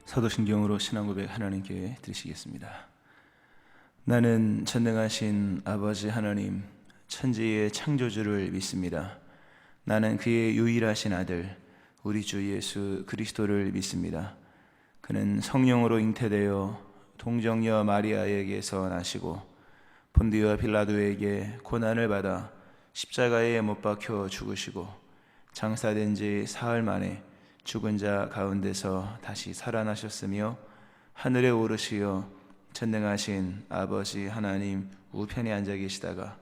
사도신경으로 신앙고백 하나님께 드리시겠습니다. 나는 전능하신 아버지 하나님, 천지의 창조주를 믿습니다. 나는 그의 유일하신 아들, 우리 주 예수 그리스도를 믿습니다. 그는 성령으로 잉태되어 동정녀 마리아에게서 나시고 본디오 빌라도에게 고난을 받아 십자가에 못 박혀 죽으시고 장사된 지 사흘 만에 죽은 자 가운데서 다시 살아나셨으며 하늘에 오르시어 전능하신 아버지 하나님 우편에 앉아 계시다가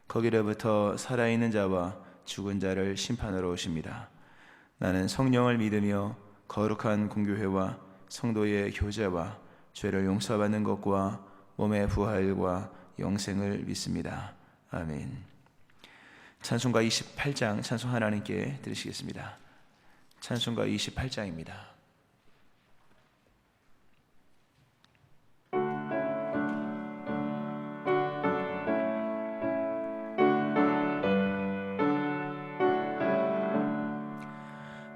거기로부터 살아있는 자와 죽은 자를 심판하러 오십니다. 나는 성령을 믿으며 거룩한 공교회와 성도의 교제와 죄를 용서받는 것과 몸의 부활과 영생을 믿습니다. 아멘. 찬송가 28장 찬송 하나님께 드리시겠습니다. 찬송가 28장입니다.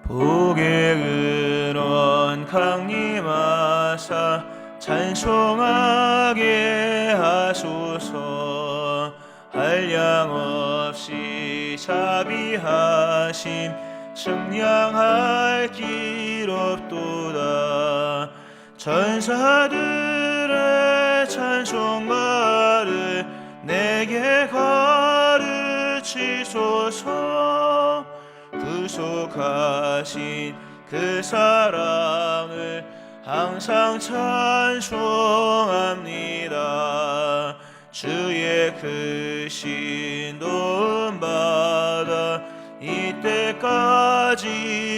복의 근원 강림하사 찬송하게 하소서. 한량없이 자비하심 측량할 길 없도다. 전사들의 찬송가를 내게 가르치소서. 구속하신 그 사랑을 항상 찬송합니다. 주의 크신 도움 받아 이때까지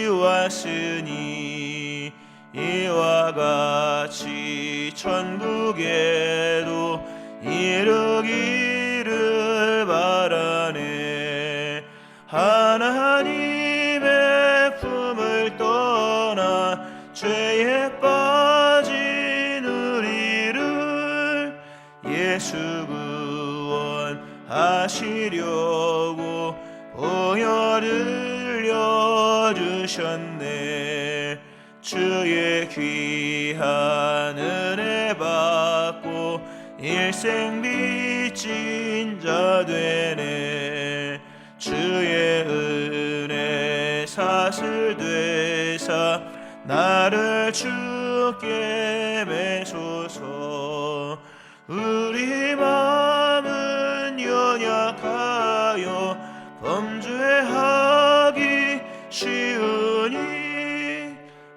왔으니 이와 같이 천국에도 이르기를 바라네. 하나님의 품을 떠나 죄에 빠진 우리를 예수 구원하시려고 보혈을 흘려주셨네. 주의 귀한 은혜 받고 일생 빚진 자 되네. 주의 은혜 사슬 되사 나를 주께 매소서. 우리 마음은 연약하여 범죄하기 쉬우니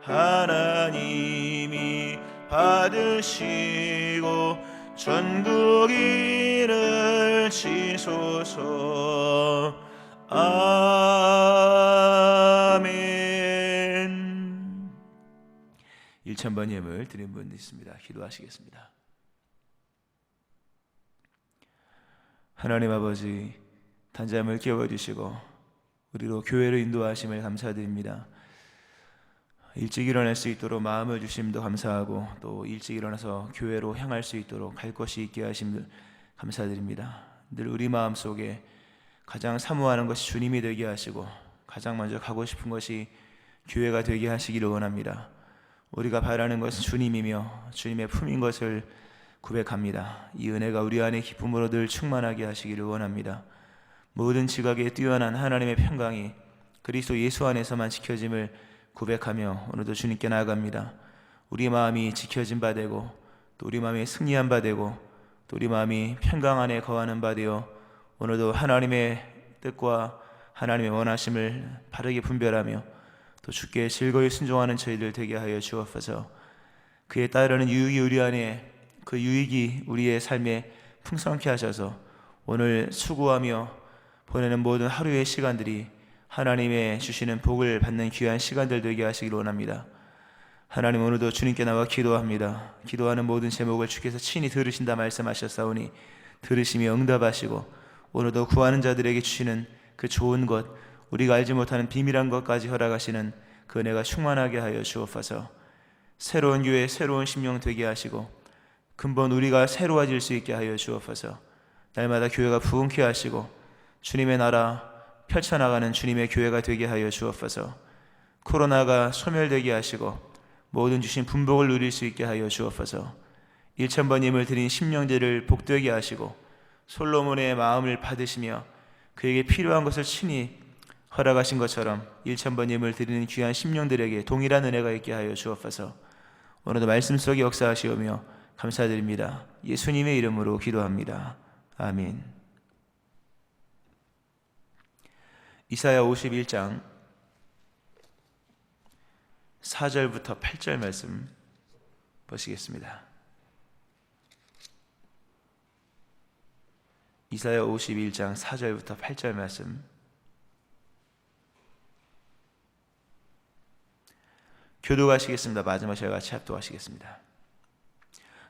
하나님이 받으시고 전국 일을 지소서. 아멘. 1000번 예물 드린 분 있습니다. 기도하시겠습니다. 하나님 아버지, 단잠을 깨워주시고 우리로 교회를 인도하심을 감사드립니다. 일찍 일어날 수 있도록 마음을 주심도 감사하고 또 일찍 일어나서 교회로 향할 수 있도록 갈 곳이 있게 하심을 감사드립니다. 늘 우리 마음속에 가장 사모하는 것이 주님이 되게 하시고 가장 먼저 가고 싶은 것이 교회가 되게 하시기를 원합니다. 우리가 바라는 것은 주님이며 주님의 품인 것을 고백합니다. 이 은혜가 우리 안에 기쁨으로 늘 충만하게 하시기를 원합니다. 모든 지각에 뛰어난 하나님의 평강이 그리스도 예수 안에서만 지켜짐을 고백하며 오늘도 주님께 나아갑니다. 우리 마음이 지켜진 바 되고 또 우리 마음이 승리한 바 되고 또 우리 마음이 평강 안에 거하는 바 되어 오늘도 하나님의 뜻과 하나님의 원하심을 바르게 분별하며 또 주께 즐거이 순종하는 저희들 되게 하여 주옵소서. 그에 따르는 유익이 우리 안에 그 유익이 우리의 삶에 풍성케 하셔서 오늘 수고하며 보내는 모든 하루의 시간들이 하나님의 주시는 복을 받는 귀한 시간들 되게 하시기를 원합니다. 하나님, 오늘도 주님께 나와 기도합니다. 기도하는 모든 제목을 주께서 친히 들으신다 말씀하셨사오니 들으시며 응답하시고 오늘도 구하는 자들에게 주시는 그 좋은 것, 우리가 알지 못하는 비밀한 것까지 허락하시는 그 은혜가 충만하게 하여 주옵소서. 새로운 교회, 새로운 심령 되게 하시고 근본 우리가 새로워질 수 있게 하여 주옵소서. 날마다 교회가 부흥케 하시고 주님의 나라 펼쳐나가는 주님의 교회가 되게 하여 주옵소서. 코로나가 소멸되게 하시고 모든 주신 분복을 누릴 수 있게 하여 주옵소서. 1,000번 예물 드린 심령들을 복되게 하시고 솔로몬의 마음을 받으시며 그에게 필요한 것을 친히 허락하신 것처럼 1,000번 예물 드리는 귀한 심령들에게 동일한 은혜가 있게 하여 주옵소서. 오늘도 말씀 속에 역사하시오며 감사드립니다. 예수님의 이름으로 기도합니다. 아멘. 이사야 51장 4절부터 8절 말씀 보시겠습니다. 이사야 51장 4절부터 8절 말씀. 교독하시겠습니다. 마지막 저와 같이 합독하시겠습니다.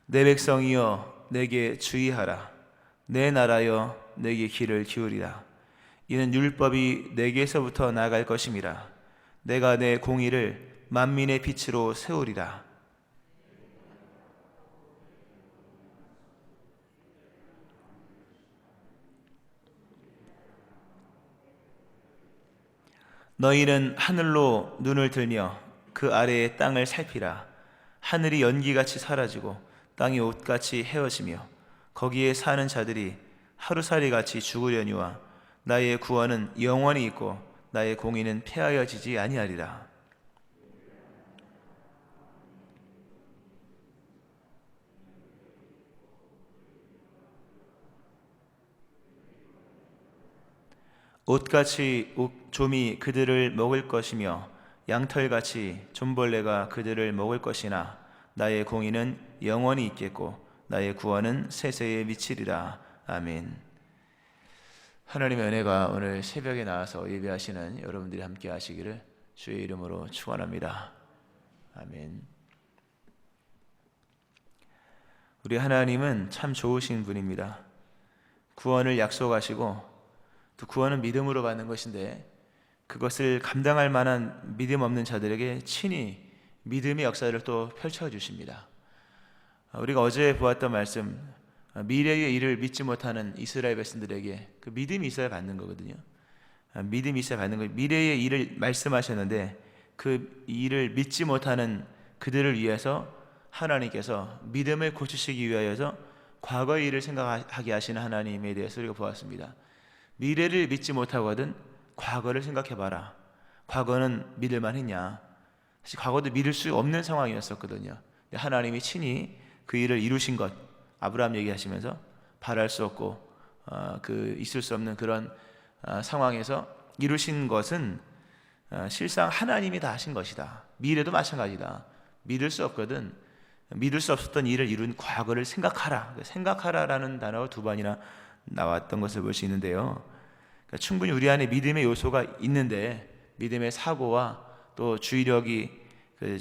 내 백성이여 내게 주의하라. 내 나라여 내게 귀를 기울이라. 이는 율법이 내게서부터 나갈 것임이라. 내가 내 공의를 만민의 빛으로 세우리라. 너희는 하늘로 눈을 들며 그 아래의 땅을 살피라. 하늘이 연기같이 사라지고 땅이 옷같이 헤어지며 거기에 사는 자들이 하루살이같이 죽으려니와 나의 구원은 영원히 있고 나의 공의는 폐하여지지 아니하리라. 옷같이 좀이 그들을 먹을 것이며 양털같이 좀벌레가 그들을 먹을 것이나 나의 공의는 영원히 있겠고 나의 구원은 세세에 미치리라. 아멘. 하나님의 은혜가 오늘 새벽에 나와서 예배하시는 여러분들이 함께 하시기를 주의 이름으로 축원합니다. 아멘. 우리 하나님은 참 좋으신 분입니다. 구원을 약속하시고 또 구원은 믿음으로 받는 것인데 그것을 감당할 만한 믿음 없는 자들에게 친히 믿음의 역사를 또 펼쳐주십니다. 우리가 어제 보았던 말씀, 미래의 일을 믿지 못하는 이스라엘 백성들에게 그 믿음이 있어야 받는 거거든요. 믿음이 있어야 받는 거예요. 미래의 일을 말씀하셨는데 그 일을 믿지 못하는 그들을 위해서 하나님께서 믿음을 고치시기 위하여서 과거의 일을 생각하게 하시는 하나님에 대해서 우리가 보았습니다. 미래를 믿지 못하거든 과거를 생각해봐라. 과거는 믿을만 했냐? 사실 과거도 믿을 수 없는 상황이었었거든요. 하나님이 친히 그 일을 이루신 것, 아브라함 얘기하시면서 바랄 수 없고 있을 수 없는 그런 상황에서 이루신 것은 실상 하나님이 다 하신 것이다. 미래도 마찬가지다. 믿을 수 없거든 믿을 수 없었던 일을 이룬 과거를 생각하라. 생각하라라는 단어가 두 번이나 나왔던 것을 볼 수 있는데요. 그러니까 충분히 우리 안에 믿음의 요소가 있는데 믿음의 사고와 또 주의력이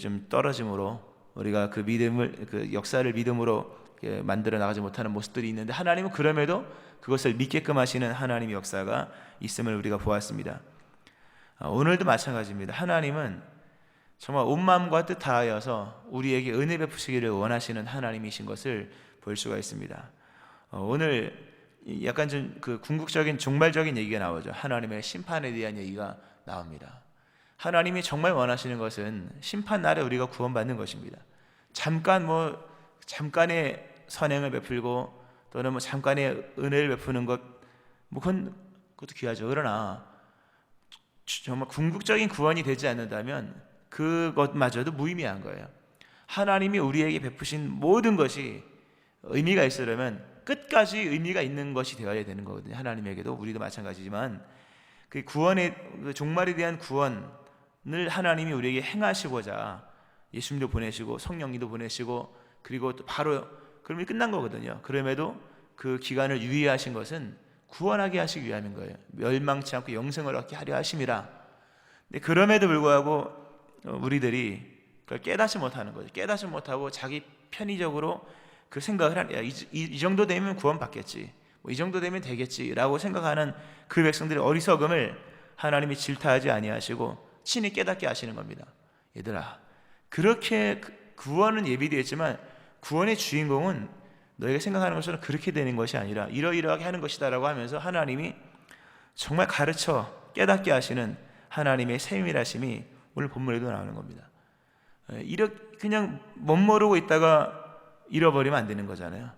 좀 떨어짐으로 우리가 그 믿음을 그 역사를 믿음으로 만들어 나가지 못하는 모습들이 있는데 하나님은 그럼에도 그것을 믿게끔 하시는 하나님의 역사가 있음을 우리가 보았습니다. 오늘도 마찬가지입니다. 하나님은 정말 온 마음과 뜻 다하여서 우리에게 은혜 베푸시기를 원하시는 하나님이신 것을 볼 수가 있습니다. 오늘 약간 좀 그 궁극적인 종말적인 얘기가 나오죠. 하나님의 심판에 대한 얘기가 나옵니다. 하나님이 정말 원하시는 것은 심판 날에 우리가 구원받는 것입니다. 잠깐의 선행을 베풀고 또는 잠깐의 은혜를 베푸는 것, 그것도 귀하죠. 그러나 정말 궁극적인 구원이 되지 않는다면 그것마저도 무의미한 거예요. 하나님이 우리에게 베푸신 모든 것이 의미가 있으려면 끝까지 의미가 있는 것이 되어야 되는 거거든요. 하나님에게도 우리도 마찬가지지만 그 구원의 그 종말에 대한 구원을 하나님이 우리에게 행하시고자 예수님도 보내시고 성령님도 보내시고 그리고 또 바로 그러면 끝난 거거든요. 그럼에도 그 기간을 유예하신 것은 구원하게 하시기 위함인 거예요. 멸망치 않고 영생을 얻게 하려 하심이라. 근데 그럼에도 불구하고 우리들이 그걸 깨닫지 못하는 거죠. 깨닫지 못하고 자기 편의적으로 그 생각을 하냐. 이 정도 되면 구원 받겠지. 이 정도 되면 되겠지라고 생각하는 그 백성들의 어리석음을 하나님이 질타하지 아니하시고 친히 깨닫게 하시는 겁니다. 얘들아, 그렇게 구원은 예비되어 있지만 구원의 주인공은 너희가 생각하는 것처럼 그렇게 되는 것이 아니라 이러이러하게 하는 것이다라고 하면서 하나님이 정말 가르쳐 깨닫게 하시는 하나님의 세밀하심이 오늘 본문에도 나오는 겁니다. 이렇게 그냥 멋모르고 있다가 잃어버리면 안 되는 거잖아요.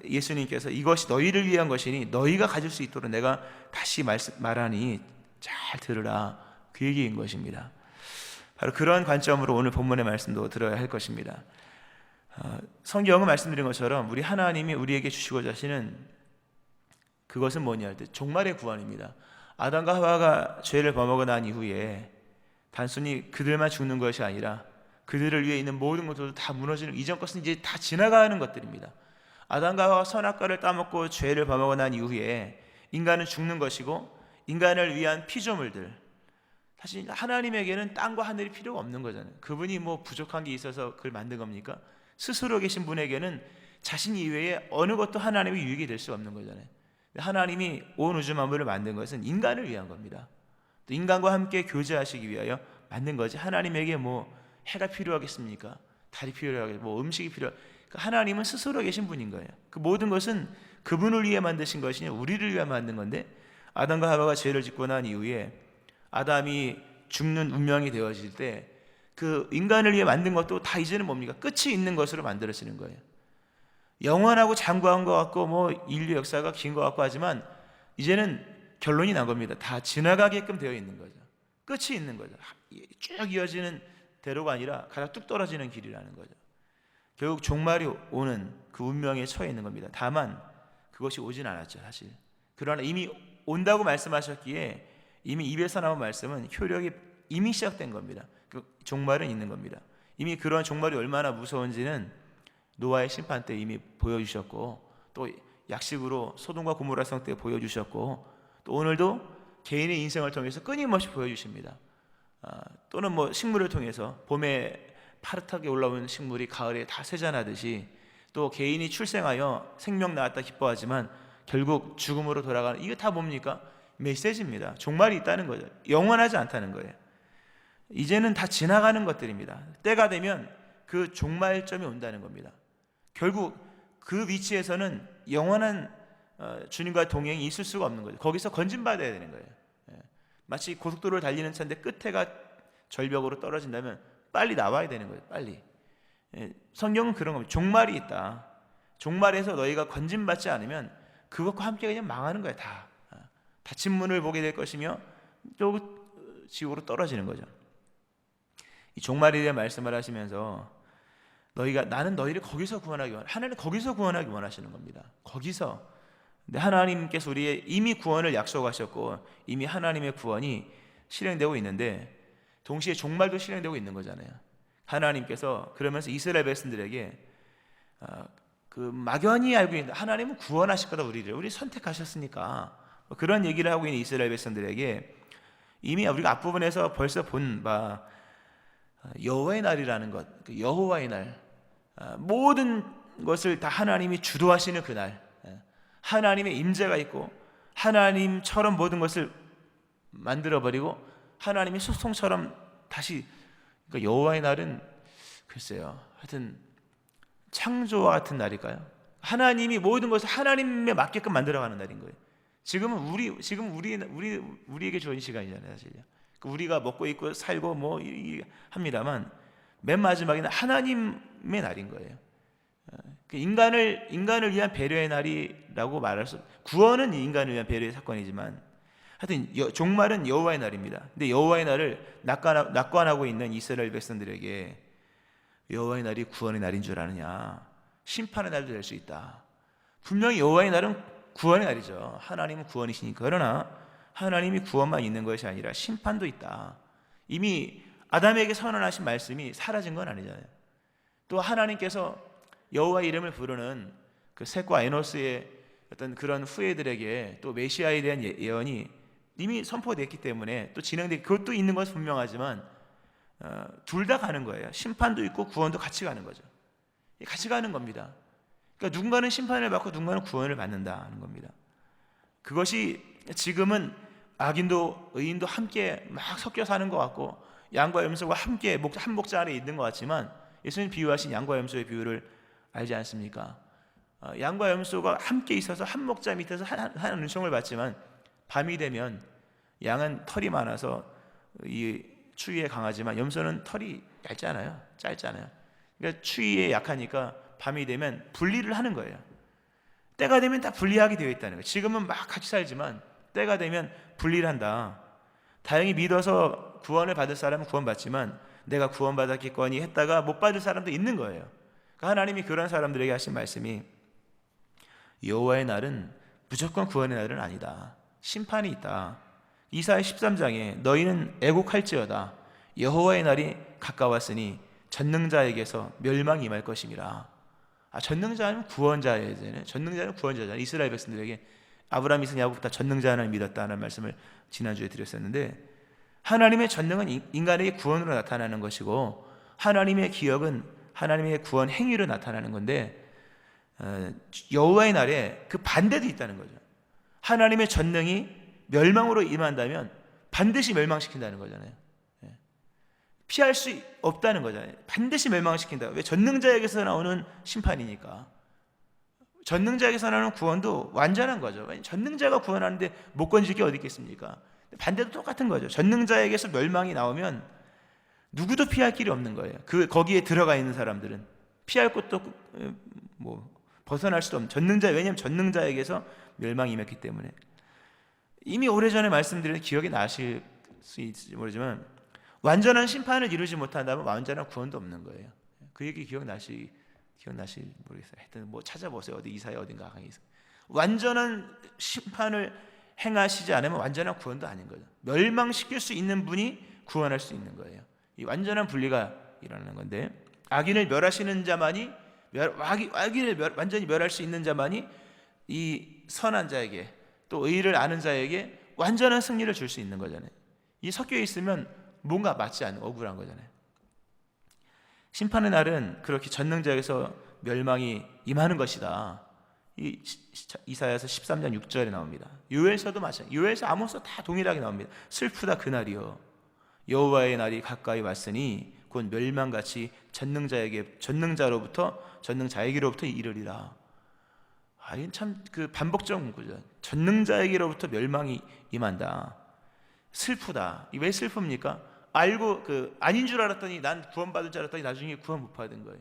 예수님께서 이것이 너희를 위한 것이니 너희가 가질 수 있도록 내가 다시 말하니 잘 들으라, 그 얘기인 것입니다. 바로 그런 관점으로 오늘 본문의 말씀도 들어야 할 것입니다. 성경은 말씀드린 것처럼 우리 하나님이 우리에게 주시고자 하시는 그것은 뭐냐 할 때 종말의 구원입니다. 아담과 하와가 죄를 범하고 난 이후에 단순히 그들만 죽는 것이 아니라 그들을 위해 있는 모든 것들도 다 무너지는, 이전 것은 이제 다 지나가는 것들입니다. 아담과 하와가 선악과를 따먹고 죄를 범하고 난 이후에 인간은 죽는 것이고, 인간을 위한 피조물들, 사실 하나님에게는 땅과 하늘이 필요가 없는 거잖아요. 그분이 뭐 부족한 게 있어서 그걸 만든 겁니까? 스스로 계신 분에게는 자신 이외에 어느 것도 하나님의 유익이 될 수 없는 거잖아요. 하나님이 온 우주 만물을 만든 것은 인간을 위한 겁니다. 또 인간과 함께 교제하시기 위하여 만든 거지, 하나님에게 뭐 해가 필요하겠습니까? 달이 필요하겠습니까? 뭐 음식이 필요하겠습니까? 하나님은 스스로 계신 분인 거예요. 그 모든 것은 그분을 위해 만드신 것이니 우리를 위해 만든 건데, 아담과 하와가 죄를 짓고 난 이후에 아담이 죽는 운명이 되어질 때 그 인간을 위해 만든 것도 다 이제는 뭡니까? 끝이 있는 것으로 만들어지는 거예요. 영원하고 장구한 것 같고 뭐 인류 역사가 긴 것 같고 하지만 이제는 결론이 난 겁니다. 다 지나가게끔 되어 있는 거죠. 끝이 있는 거죠. 쭉 이어지는 대로가 아니라 가다 뚝 떨어지는 길이라는 거죠. 결국 종말이 오는 그 운명에 처해 있는 겁니다. 다만 그것이 오진 않았죠, 사실. 그러나 이미 온다고 말씀하셨기에 이미 입에서 나온 말씀은 효력이 이미 시작된 겁니다. 그 종말은 있는 겁니다. 이미 그런 종말이 얼마나 무서운지는 노아의 심판 때 이미 보여주셨고, 또 약식으로 소돔과 고모라 성 때 보여주셨고, 또 오늘도 개인의 인생을 통해서 끊임없이 보여주십니다. 또는 뭐 식물을 통해서 봄에 파릇하게 올라오는 식물이 가을에 다 쇠잔하듯이, 또 개인이 출생하여 생명 낳았다 기뻐하지만 결국 죽음으로 돌아가는, 이게 다 뭡니까? 메시지입니다. 종말이 있다는 거죠. 영원하지 않다는 거예요. 이제는 다 지나가는 것들입니다. 때가 되면 그 종말점이 온다는 겁니다. 결국 그 위치에서는 영원한 주님과 동행이 있을 수가 없는 거죠. 거기서 건진받아야 되는 거예요. 마치 고속도로를 달리는 차인데 끝에가 절벽으로 떨어진다면 빨리 나와야 되는 거예요. 빨리. 성경은 그런 겁니다. 종말이 있다. 종말에서 너희가 건진받지 않으면 그것과 함께 그냥 망하는 거예요. 다 닫힌 문을 보게 될 것이며 또 지옥으로 떨어지는 거죠. 이 종말에 대한 말씀을 하시면서 나는 너희를 거기서 구원하기 하나님 거기서 구원하기 원하시는 겁니다. 거기서. 근데 하나님께서 우리의 이미 구원을 약속하셨고 이미 하나님의 구원이 실행되고 있는데 동시에 종말도 실행되고 있는 거잖아요. 하나님께서 그러면서 이스라엘 백성들에게 그 막연히 알고 있는, 하나님은 구원하실 거다, 우리 선택하셨으니까 그런 얘기를 하고 있는 이스라엘 백성들에게 이미 우리가 앞부분에서 벌써 본 바 여호와의 날이라는 것, 여호와의 날, 모든 것을 다 하나님이 주도하시는 그날, 하나님의 임재가 있고 하나님처럼 모든 것을 만들어버리고 하나님의 소송처럼 다시, 그러니까 여호와의 날은 글쎄요, 하여튼 창조와 같은 날일까요? 하나님이 모든 것을 하나님에 맞게끔 만들어가는 날인 거예요. 지금 우리에게 주어진 시간이잖아요, 사실요. 우리가 먹고 있고 살고 뭐 합니다만 맨 마지막에는 하나님의 날인 거예요. 인간을 위한 배려의 날이라고 말할 수, 구원은 인간을 위한 배려의 사건이지만 하여튼 종말은 여호와의 날입니다. 근데 여호와의 날을 낙관하고 있는 이스라엘 백성들에게 여호와의 날이 구원의 날인 줄 아느냐, 심판의 날도 될 수 있다. 분명히 여호와의 날은 구원의 날이죠. 하나님은 구원이시니까. 그러나 하나님이 구원만 있는 것이 아니라 심판도 있다. 이미 아담에게 선언하신 말씀이 사라진 건 아니잖아요. 또 하나님께서 여호와의 이름을 부르는 그 셋과 에노스의 어떤 그런 후예들에게 또 메시아에 대한 예언이 이미 선포됐기 때문에 또 진행되기, 그것도 있는 것은 분명하지만 둘 다 가는 거예요. 심판도 있고 구원도 같이 가는 거죠. 같이 가는 겁니다. 그러니까 누군가는 심판을 받고 누군가는 구원을 받는다는 겁니다. 그것이 지금은 악인도 의인도 함께 막 섞여 사는 것 같고 양과 염소가 함께 한 목자 아래 있는 것 같지만, 예수님 비유하신 양과 염소의 비유를 알지 않습니까? 양과 염소가 함께 있어서 한 목자 밑에서 한 은총을 받지만 밤이 되면 양은 털이 많아서 이 추위에 강하지만 염소는 털이 얇잖아요. 짧잖아요. 그러니까 추위에 약하니까 밤이 되면 분리를 하는 거예요. 때가 되면 다 분리하게 되어 있다는 거예요. 지금은 막 같이 살지만 때가 되면 분리를 한다. 다행히 믿어서 구원을 받을 사람은 구원받지만 내가 구원받았겠거니 했다가 못 받을 사람도 있는 거예요. 그러니까 하나님이 그런 사람들에게 하신 말씀이 여호와의 날은 무조건 구원의 날은 아니다. 심판이 있다. 이사야 13장에 너희는 애곡할지어다. 여호와의 날이 가까웠으니 전능자에게서 멸망이 임할 것임이라. 전능자는 구원자예요. 전능자는 구원자잖아요. 이스라엘 백성들에게 아브라함, 이삭, 야곱 다 전능자 하나님을 믿었다는 말씀을 지난주에 드렸었는데, 하나님의 전능은 인간에게 구원으로 나타나는 것이고 하나님의 기억은 하나님의 구원 행위로 나타나는 건데, 여호와의 날에 그 반대도 있다는 거죠. 하나님의 전능이 멸망으로 임한다면 반드시 멸망시킨다는 거잖아요. 피할 수 없다는 거잖아요. 반드시 멸망시킨다. 왜? 전능자에게서 나오는 심판이니까. 전능자에게서 나오는 구원도 완전한 거죠. 전능자가 구원하는데 못 건질 게 어디 있겠습니까? 반대도 똑같은 거죠. 전능자에게서 멸망이 나오면 누구도 피할 길이 없는 거예요. 거기에 들어가 있는 사람들은 피할 곳도 벗어날 수도 없는 왜냐하면 전능자에게서 멸망이 임했기 때문에. 이미 오래전에 말씀드린 기억이 나실 수 있을지 모르지만 완전한 심판을 이루지 못한다면 완전한 구원도 없는 거예요. 그 얘기 기억나실 모르겠어요. 하여튼 찾아보세요. 어디 이사야 어딘가 강의에서. 완전한 심판을 행하시지 않으면 완전한 구원도 아닌 거죠. 멸망시킬 수 있는 분이 구원할 수 있는 거예요. 이 완전한 분리가 일어나는 건데, 악인을 멸하시는 자만이 악인을 완전히 멸할 수 있는 자만이 이 선한 자에게 또 의를 아는 자에게 완전한 승리를 줄 수 있는 거잖아요. 이 섞여 있으면 뭔가 맞지 않는 억울한 거잖아요. 심판의 날은 그렇게 전능자에게서 멸망이 임하는 것이다. 이 이사야서 13장 6절에 나옵니다. 요엘서도 마찬가지예요. 요엘서, 아모스도 다 동일하게 나옵니다. 슬프다 그날이여, 여호와의 날이 가까이 왔으니 곧 멸망같이 전능자에게로부터 이르리라. 이건 참 반복적 문구죠. 전능자에게로부터 멸망이 임한다. 슬프다. 왜 슬픕니까? 아닌 줄 알았더니, 난 구원받을 줄 알았더니 나중에 구원 못 받은 거예요.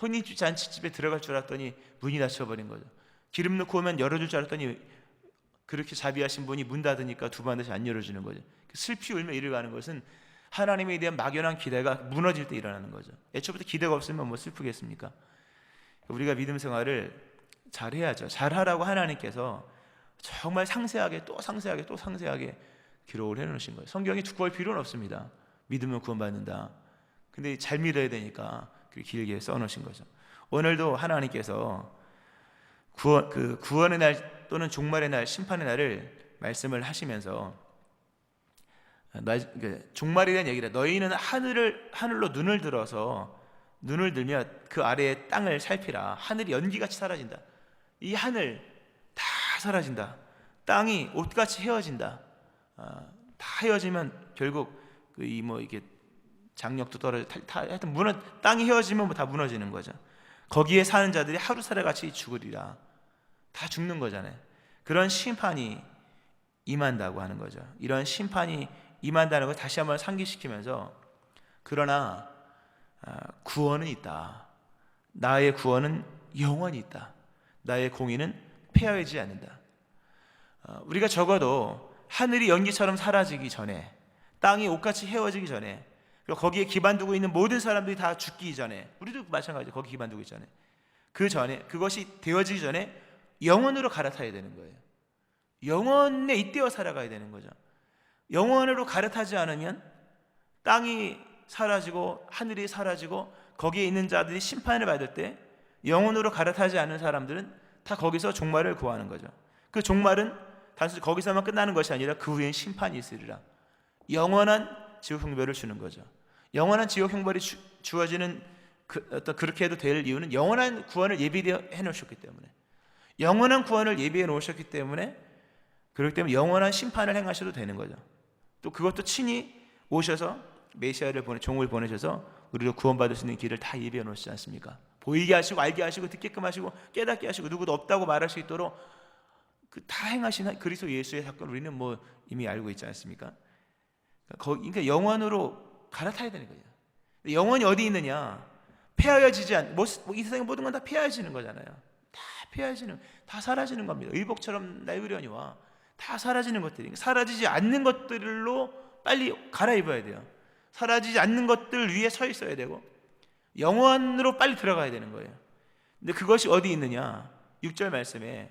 혼인잔치집에 들어갈 줄 알았더니 문이 닫혀버린 거죠. 기름 넣고 오면 열어줄 줄 알았더니 그렇게 자비하신 분이 문 닫으니까 두 번 다시 안 열어주는 거죠. 슬피 울며 이를 가는 것은 하나님에 대한 막연한 기대가 무너질 때 일어나는 거죠. 애초부터 기대가 없으면 슬프겠습니까? 우리가 믿음 생활을 잘해야죠. 잘하라고 하나님께서 정말 상세하게 또 상세하게 또 상세하게 기록을 해놓으신 거예요. 성경이 두꺼울 필요는 없습니다. 믿으면 구원받는다. 근데 잘 믿어야 되니까 그렇게 길게 써놓으신 거죠. 오늘도 하나님께서 구원의 날 또는 종말의 날, 심판의 날을 말씀을 하시면서 종말에 대한 얘기를, 너희는 하늘로 눈을 들면 그 아래의 땅을 살피라. 하늘이 연기같이 사라진다. 이 하늘 다 사라진다. 땅이 옷같이 헤어진다. 다 헤어지면 결국 이게 장력도 떨어져, 하여튼 땅이 헤어지면 다 무너지는 거죠. 거기에 사는 자들이 하루살이같이 죽으리라. 다 죽는 거잖아요. 그런 심판이 임한다고 하는 거죠. 이런 심판이 임한다는 걸 다시 한번 상기시키면서, 그러나 구원은 있다. 나의 구원은 영원히 있다. 나의 공의는 폐하지 않는다. 우리가 적어도 하늘이 연기처럼 사라지기 전에, 땅이 옷같이 헤어지기 전에, 그리고 거기에 기반 두고 있는 모든 사람들이 다 죽기 전에, 우리도 마찬가지죠. 거기 기반 두기 전에, 그 전에, 그것이 되어지기 전에 영원으로 갈아타야 되는 거예요. 영원에 잇대어 살아가야 되는 거죠. 영원으로 갈아타지 않으면 땅이 사라지고 하늘이 사라지고 거기에 있는 자들이 심판을 받을 때, 영원으로 갈아타지 않는 사람들은 다 거기서 종말을 구하는 거죠. 그 종말은 단순히 거기서만 끝나는 것이 아니라 그 후엔 심판이 있으리라. 영원한 지옥 형벌을 주는 거죠. 영원한 지옥 형벌이 주어지는 그렇게 해도 될 이유는 영원한 구원을 예비해 놓으셨기 때문에, 영원한 구원을 예비해 놓으셨기 때문에, 그렇기 때문에 영원한 심판을 행하셔도 되는 거죠. 또 그것도 친히 오셔서 메시아를 종을 보내셔서 우리로 구원받을 수 있는 길을 다 예비해 놓으시지 않습니까? 보이게 하시고 알게 하시고 듣게끔 하시고 깨닫게 하시고 누구도 없다고 말할 수 있도록 다 행하신 그리스도 예수의 사건을 우리는 이미 알고 있지 않습니까? 그러니까 영원으로 갈아타야 되는 거예요. 영원이 어디 있느냐? 폐하여지지 않. 이 세상의 모든 건 다 폐하여지는 거잖아요. 다 폐하여지는, 다 사라지는 겁니다. 의복처럼 나유려니와 다 사라지는 것들이, 사라지지 않는 것들로 빨리 갈아입어야 돼요. 사라지지 않는 것들 위에 서 있어야 되고 영원으로 빨리 들어가야 되는 거예요. 근데 그것이 어디 있느냐? 6절 말씀에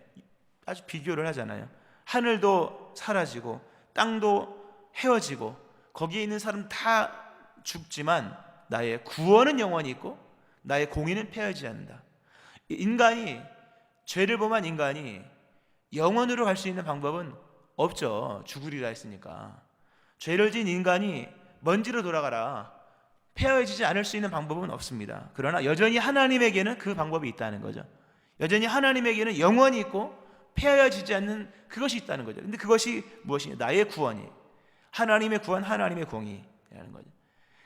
아주 비교를 하잖아요. 하늘도 사라지고 땅도 헤어지고 거기에 있는 사람 다 죽지만 나의 구원은 영원히 있고 나의 공의는 폐하지 않는다. 인간이, 죄를 범한 인간이 영원으로 갈 수 있는 방법은 없죠. 죽으리라 했으니까. 죄를 지은 인간이 먼지로 돌아가라, 폐하여지지 않을 수 있는 방법은 없습니다. 그러나 여전히 하나님에게는 그 방법이 있다는 거죠. 여전히 하나님에게는 영원히 있고 폐하여지지 않는 그것이 있다는 거죠. 근데 그것이 무엇이냐? 나의 구원이, 하나님의 구원, 하나님의 공의라는 거죠.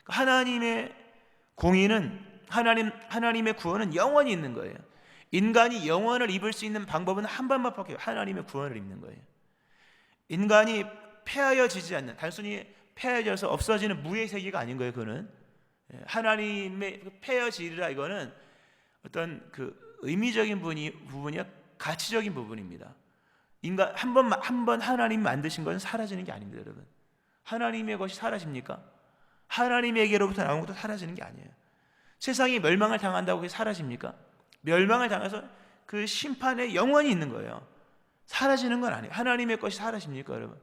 하나님의 공의는, 하나님의 구원은 영원히 있는 거예요. 인간이 영원을 입을 수 있는 방법은 한 번만밖에 없어요. 하나님의 구원을 입는 거예요. 인간이 폐하여지지 않는, 단순히 폐하여져서 없어지는 무의 세계가 아닌 거예요. 그거는 하나님의 폐하여지리라, 이거는 어떤 그 의미적인 부분이야, 가치적인 부분입니다. 인간 한 번 하나님 만드신 것은 사라지는 게 아닙니다, 여러분. 하나님의 것이 사라집니까? 하나님에게로부터 나온 것도 사라지는 게 아니에요. 세상이 멸망을 당한다고 그게 사라집니까? 멸망을 당해서 그 심판에 영원히 있는 거예요. 사라지는 건 아니에요. 하나님의 것이 사라집니까, 여러분?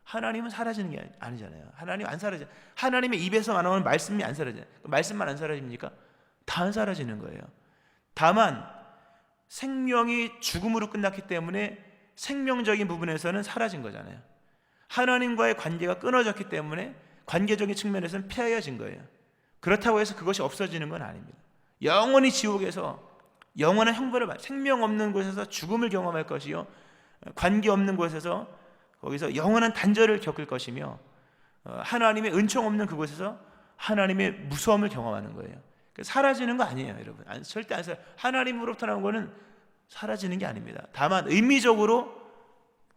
하나님은 사라지는 게 아니잖아요. 하나님 안 사라져. 하나님의 입에서 나오는 말씀이 안 사라져요. 말씀만 안 사라집니까? 다 안 사라지는 거예요. 다만 생명이 죽음으로 끝났기 때문에 생명적인 부분에서는 사라진 거잖아요. 하나님과의 관계가 끊어졌기 때문에 관계적인 측면에서는 폐하여진 거예요. 그렇다고 해서 그것이 없어지는 건 아닙니다. 영원히 지옥에서 영원한 형벌을 받, 생명 없는 곳에서 죽음을 경험할 것이요, 관계 없는 곳에서 거기서 영원한 단절을 겪을 것이며, 하나님의 은총 없는 그곳에서 하나님의 무서움을 경험하는 거예요. 사라지는 거 아니에요, 여러분. 절대 안 사라져요. 하나님으로부터 나온 거는 사라지는 게 아닙니다. 다만 의미적으로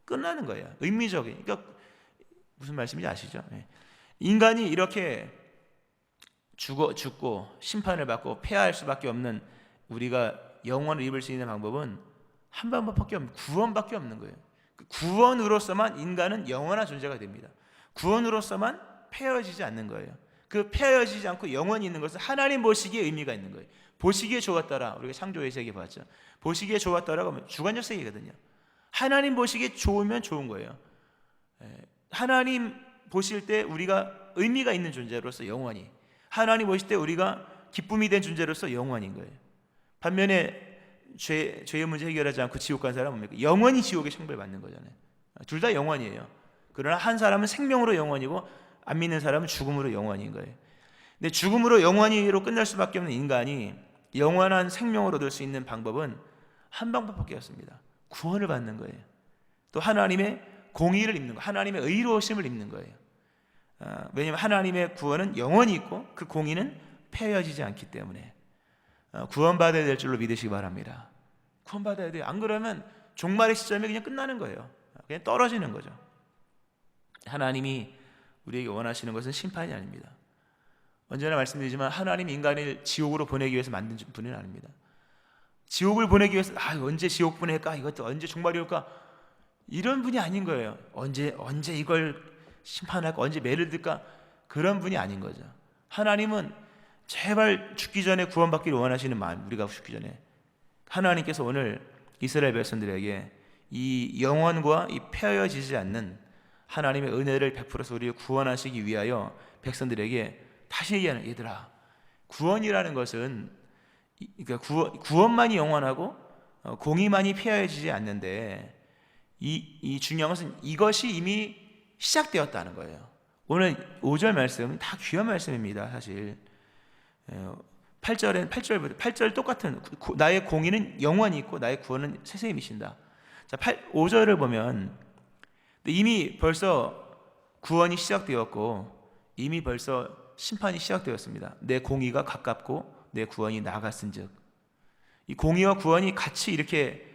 끝나는 거예요. 의미적인. 그러니까 무슨 말씀인지 아시죠? 인간이 이렇게 죽고 심판을 받고 폐하할 수밖에 없는, 우리가 영원을 입을 수 있는 방법은 한 방법밖에 없는, 구원밖에 없는 거예요. 구원으로서만 인간은 영원한 존재가 됩니다. 구원으로서만 폐하여지지 않는 거예요. 그 폐하여지지 않고 영원히 있는 것은 하나님 보시기에 의미가 있는 거예요. 보시기에 좋았더라. 우리가 창조의 세계 봤죠. 보시기에 좋았더라고 하면 주관적 세계거든요. 하나님 보시기에 좋으면 좋은 거예요. 하나님 보실 때 우리가 의미가 있는 존재로서 영원히, 하나님 보실 때 우리가 기쁨이 된 존재로서 영원인 거예요. 반면에 죄의 문제 해결하지 않고 지옥 간 사람은 뭡니까? 영원히 지옥의 형벌 받는 거잖아요. 둘 다 영원이에요. 그러나 한 사람은 생명으로 영원이고 안 믿는 사람은 죽음으로 영원인 거예요. 근데 죽음으로 영원히로 끝날 수밖에 없는 인간이 영원한 생명을 얻을 수 있는 방법은 한 방법밖에 없습니다. 구원을 받는 거예요. 또 하나님의 공의를 입는 거, 하나님의 의로우심을 입는 거예요. 왜냐하면 하나님의 구원은 영원히 있고 그 공의는 폐하여지지 않기 때문에 구원받아야 될 줄로 믿으시기 바랍니다. 구원받아야 돼요. 안 그러면 종말의 시점이 그냥 끝나는 거예요. 그냥 떨어지는 거죠. 하나님이 우리에게 원하시는 것은 심판이 아닙니다. 언제나 말씀드리지만 하나님이 인간을 지옥으로 보내기 위해서 만든 분은 아닙니다. 지옥을 보내기 위해서 언제 지옥 보낼까? 이것도 언제 종말이 올까? 이런 분이 아닌 거예요. 언제 이걸 심판할까? 언제 매를 들까? 그런 분이 아닌 거죠. 하나님은 제발 죽기 전에 구원받기를 원하시는 마음, 우리가 죽기 전에 하나님께서 오늘 이스라엘 백성들에게 이 영원과 이 폐하여지지 않는 하나님의 은혜를 베풀어서 우리를 구원하시기 위하여 백성들에게 다시 얘기하는, 얘들아, 구원이라는 것은, 그러니까 구원만이 영원하고 공의만이 폐하여지지 않는데, 이 중요한 것은 이것이 이미 시작되었다는 거예요. 오늘 5절 말씀은 다 귀한 말씀입니다. 사실 8절 똑같은, 나의 공의는 영원히 있고 나의 구원은 세세히 미신다. 자, 5절을 보면 이미 벌써 구원이 시작되었고 이미 벌써 심판이 시작되었습니다. 내 공의가 가깝고 내 구원이 나아갔은즉, 이 공의와 구원이 같이 이렇게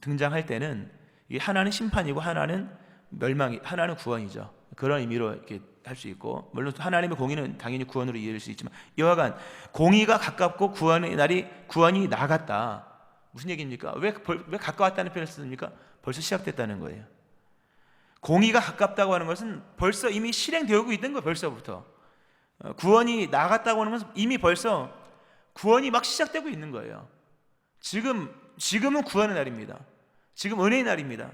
등장할 때는 하나는 심판이고 하나는 멸망이, 하나는 구원이죠. 그런 의미로 이렇게 할 수 있고, 물론 하나님의 공의는 당연히 구원으로 이해할 수 있지만, 여하간 공의가 가깝고 구원이 나갔다. 무슨 얘기입니까? 왜 가까웠다는 표현을 씁니까? 벌써 시작됐다는 거예요. 공의가 가깝다고 하는 것은 벌써 이미 실행되고 있는 거예요. 벌써부터 구원이 나갔다고 하는 것은 이미 벌써 구원이 막 시작되고 있는 거예요. 지금은 구원의 날입니다. 지금 은혜의 날입니다.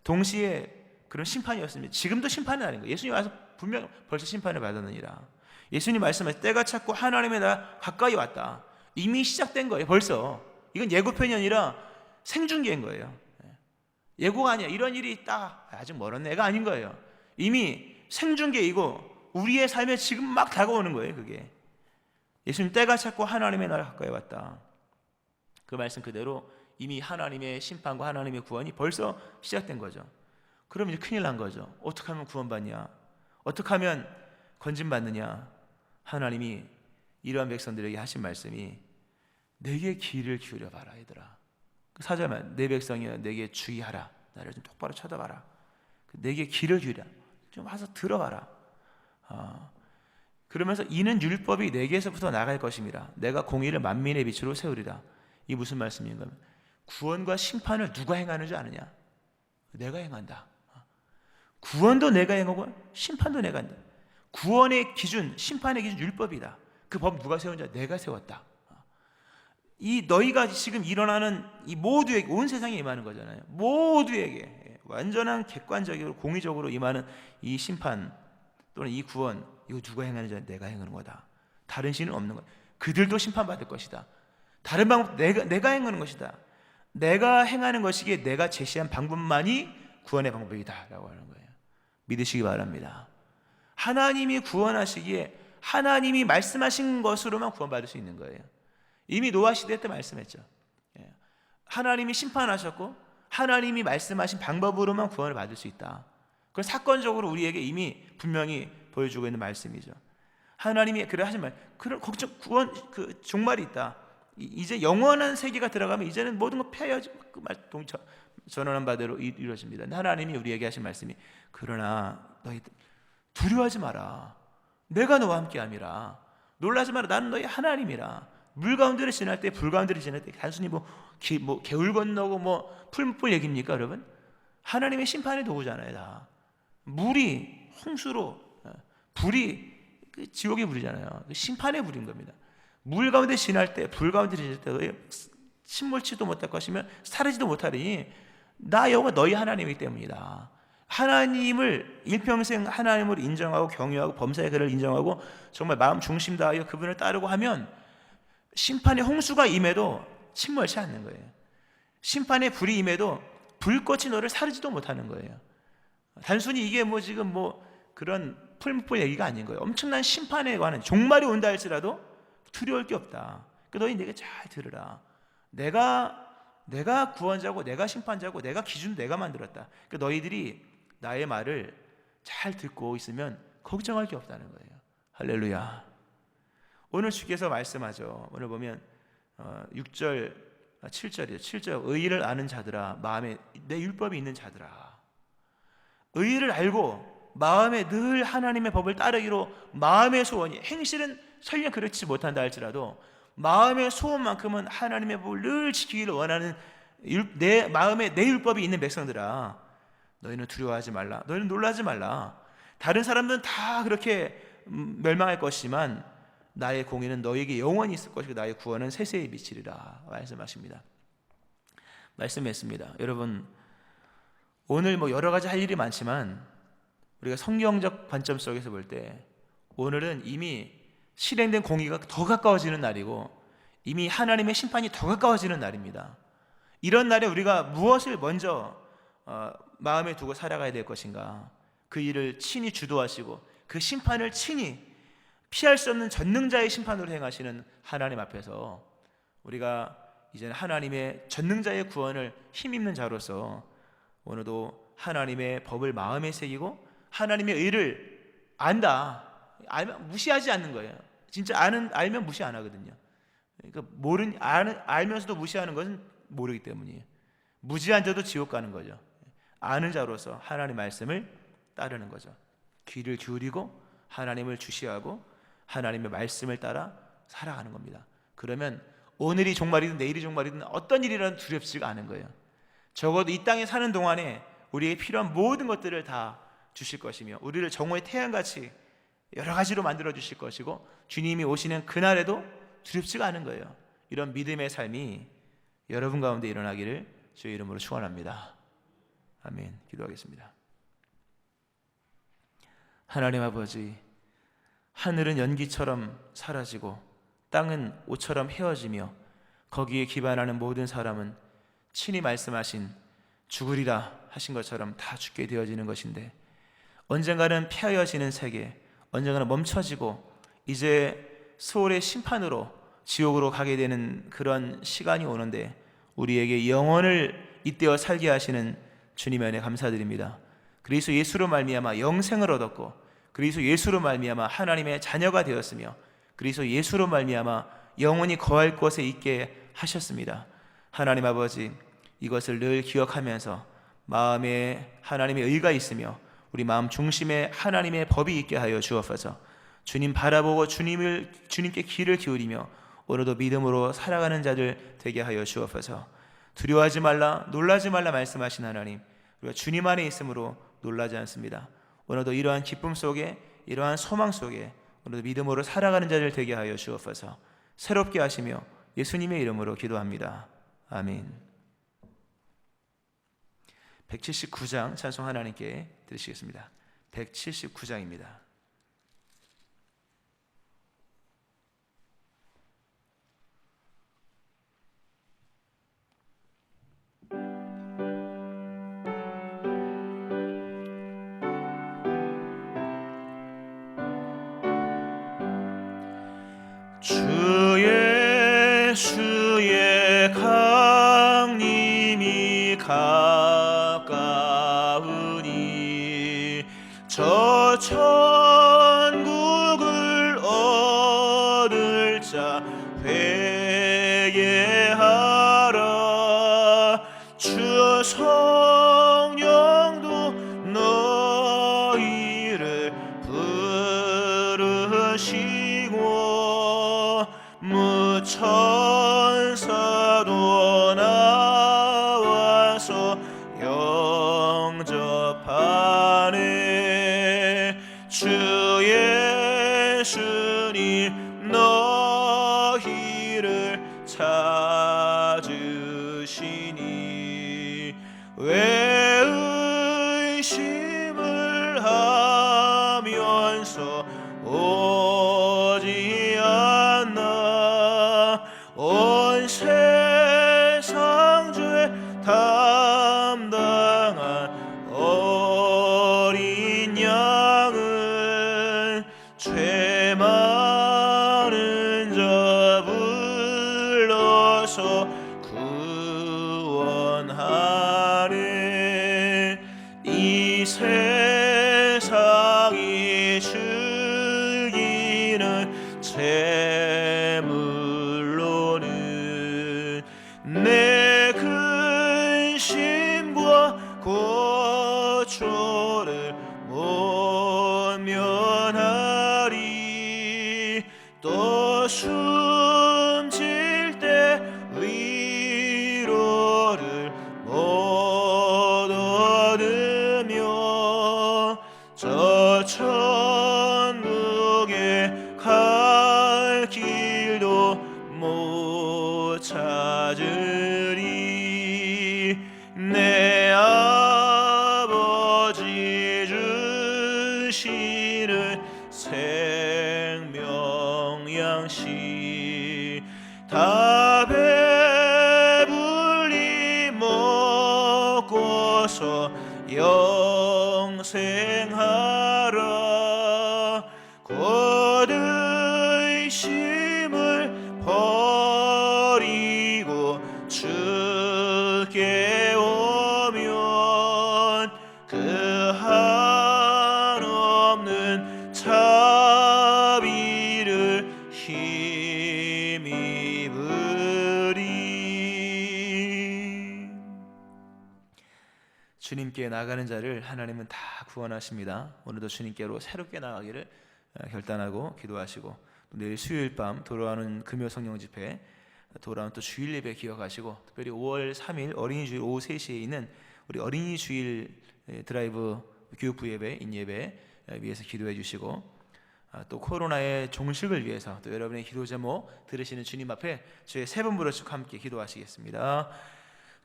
동시에 그런 심판이었습니다. 지금도 심판의 날인 거예요. 예수님 와서 분명 벌써 심판을 받았느니라. 예수님 말씀하신 때가 찼고 하나님의 날 가까이 왔다. 이미 시작된 거예요. 벌써. 이건 예고편이 아니라 생중계인 거예요. 예고가 아니야. 이런 일이 있다. 아직 멀었네. 애가 아닌 거예요. 이미 생중계이고 우리의 삶에 지금 막 다가오는 거예요. 그게. 예수님 때가 찼고 하나님의 날 가까이 왔다. 그 말씀 그대로 이미 하나님의 심판과 하나님의 구원이 벌써 시작된 거죠. 그럼 이제 큰일 난 거죠. 어떻게 하면 구원받냐? 어떻게 하면 건진받느냐? 하나님이 이러한 백성들에게 하신 말씀이 내게 귀를 기울여 봐라 얘들아. 4절만 내 백성이여 내게 주의하라. 나를 좀 똑바로 쳐다봐라. 내게 귀를 기울여 좀 와서 들어봐라. 그러면서 이는 율법이 내게서부터 나갈 것임이라. 내가 공의를 만민의 빛으로 세우리라. 이 무슨 말씀인가? 구원과 심판을 누가 행하는 줄 아느냐? 내가 행한다. 구원도 내가 행하고 심판도 내가 한다. 구원의 기준, 심판의 기준 율법이다. 그 법 누가 세운 자? 내가 세웠다. 이 너희가 지금 일어나는 이 모두에게, 온 세상에 임하는 거잖아요. 모두에게 완전한 객관적으로 공의적으로 임하는 이 심판 또는 이 구원, 이거 누가 행하는 자? 내가 행하는 거다. 다른 신은 없는 거야. 그들도 심판받을 것이다. 다른 방법 내가 행하는 것이다. 내가 행하는 것이기에 내가 제시한 방법만이 구원의 방법이다 라고 하는 거예요. 믿으시기 바랍니다. 하나님이 구원하시기에 하나님이 말씀하신 것으로만 구원받을 수 있는 거예요. 이미 노아 시대 때 말씀했죠. 하나님이 심판하셨고 하나님이 말씀하신 방법으로만 구원을 받을 수 있다. 그건 사건적으로 우리에게 이미 분명히 보여주고 있는 말씀이죠. 하나님이 그래 하신 말, 그런 걱정, 구원, 그 종말이 있다. 이제 영원한 세계가 들어가면 이제는 모든 거 폐하여지, 그 말 전언한 바대로 이루어집니다. 하나님이 우리에게 하신 말씀이 그러나 너희 두려워하지 마라. 내가 너와 함께함이라. 놀라지 마라. 나는 너희 하나님이라. 물 가운데를 지날 때, 불 가운데를 지날 때 단순히 개울 건너고 풀 얘기입니까, 여러분? 하나님의 심판의 도구잖아요, 다. 물이 홍수로, 불이 지옥의 불이잖아요. 심판의 불인 겁니다. 물 가운데 지날 때, 불 가운데 지날 때 침몰치도 못할 것이면 사르지도 못하리니 나 여호와 너희 하나님이기 때문이다. 하나님을 일평생 하나님을 인정하고 경외하고 범사의 그를 인정하고 정말 마음 중심 다하여 그분을 따르고 하면 심판의 홍수가 임해도 침몰치 않는 거예요. 심판의 불이 임해도 불꽃이 너를 사르지도 못하는 거예요. 단순히 이게 지금 그런 풀무풀 얘기가 아닌 거예요. 엄청난 심판에 관한 종말이 온다 할지라도 두려울 게 없다. 그러니까 너희 내게 잘 들으라. 내가 구원자고 내가 심판자고 내가 기준 내가 만들었다. 그러니까 너희들이 나의 말을 잘 듣고 있으면 걱정할 게 없다는 거예요. 할렐루야. 오늘 주께서 말씀하죠. 오늘 보면 6절 7절이에요. 7절 의의를 아는 자들아 마음에 내 율법이 있는 자들아. 의의를 알고 마음에 늘 하나님의 법을 따르기로 마음의 소원이, 행실은 설령 그렇지 못한다 할지라도 마음의 소원만큼은 하나님의 법을 늘 지키기를 원하는 내 마음에 내 율법이 있는 백성들아, 너희는 두려워하지 말라. 너희는 놀라지 말라. 다른 사람들은 다 그렇게 멸망할 것이지만 나의 공의는 너에게 영원히 있을 것이고 나의 구원은 세세히 미치리라 말씀하십니다. 말씀했습니다. 여러분, 오늘 여러 가지 할 일이 많지만 우리가 성경적 관점 속에서 볼 때 오늘은 이미 실행된 공의가 더 가까워지는 날이고 이미 하나님의 심판이 더 가까워지는 날입니다. 이런 날에 우리가 무엇을 먼저 마음에 두고 살아가야 될 것인가? 그 일을 친히 주도하시고 그 심판을 친히 피할 수 없는 전능자의 심판으로 행하시는 하나님 앞에서 우리가 이제는 하나님의 전능자의 구원을 힘입는 자로서 오늘도 하나님의 법을 마음에 새기고 하나님의 의를 안다. 알면 무시하지 않는 거예요. 진짜 알면 무시 안 하거든요. 그러니까 알면서도 무시하는 것은 모르기 때문이에요. 무지한 자도 지옥 가는 거죠. 아는 자로서 하나님 말씀을 따르는 거죠. 귀를 기울이고 하나님을 주시하고 하나님의 말씀을 따라 살아가는 겁니다. 그러면 오늘이 종말이든 내일이 종말이든 어떤 일이라도 두렵지가 않은 거예요. 적어도 이 땅에 사는 동안에 우리에게 필요한 모든 것들을 다 주실 것이며 우리를 정오의 태양같이 여러 가지로 만들어 주실 것이고 주님이 오시는 그날에도 두렵지가 않은 거예요. 이런 믿음의 삶이 여러분 가운데 일어나기를 주의 이름으로 축원합니다. 아멘. 기도하겠습니다. 하나님 아버지, 하늘은 연기처럼 사라지고 땅은 옷처럼 헤어지며 거기에 기반하는 모든 사람은 친히 말씀하신 죽으리라 하신 것처럼 다 죽게 되어지는 것인데 언젠가는 폐하여지는 세계, 언젠가는 멈춰지고 이제 소홀의 심판으로 지옥으로 가게 되는 그런 시간이 오는데 우리에게 영원을 잇대어 살게 하시는 주님의 은혜 감사드립니다. 그리스도 예수로 말미암아 영생을 얻었고 그리스도 예수로 말미암아 하나님의 자녀가 되었으며 그리스도 예수로 말미암아 영원히 거할 곳에 있게 하셨습니다. 하나님 아버지, 이것을 늘 기억하면서 마음에 하나님의 의가 있으며 우리 마음 중심에 하나님의 법이 있게 하여 주옵소서. 주님 바라보고 주님께 귀를 기울이며 오늘도 믿음으로 살아가는 자들 되게 하여 주옵소서. 두려워하지 말라, 놀라지 말라 말씀하신 하나님, 우리가 주님 안에 있으므로 놀라지 않습니다. 오늘도 이러한 기쁨 속에, 이러한 소망 속에 오늘도 믿음으로 살아가는 자들 되게 하여 주옵소서. 새롭게 하시며 예수님의 이름으로 기도합니다. 아멘. 179장 찬송 하나님께 드리시겠습니다. 179장입니다. 주 예수의 강림이 가까우니 저 천국을 얻을 자 회개하라. 주 성령도 너희를 부르시고 무천사도 나와서 영접하네. 주 예수님 너희를 찾으시니 왜 의심을 하면서 오지 않나. 온 세상 죄 담당한 어린 양은 죄 많은 자 불러서 구원하네. 이 세상이 즐기는 재물로는 내 근심과 고초를 못 면하리. 또 숨질 때 위로를 못 얻으며 저 천국에 갈 길도 못 찾으리. 내 아버지 주시는 생명 양식 다 배불리 먹고서 영생하라. 곧 의심을 버리고 주께 오면 그 한없는 자비를 힘입으리. 주님께 나가는 자를 하나님은 다 구원하십니다. 오늘도 주님께로 새롭게 나가기를 결단하고 기도하시고, 또 내일 수요일 밤 돌아오는 금요 성령 집회, 돌아오는 또 주일 예배 기억하시고, 특별히 5월 3일 어린이 주일 오후 3시에 있는 우리 어린이 주일 드라이브 교육부 예배, 인예배 위해서 기도해 주시고, 또 코로나의 종식을 위해서 또 여러분의 기도 제목 들으시는 주님 앞에 저희 세 번 부르시고 함께 기도하시겠습니다.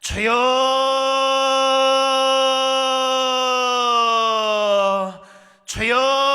주여, 주여,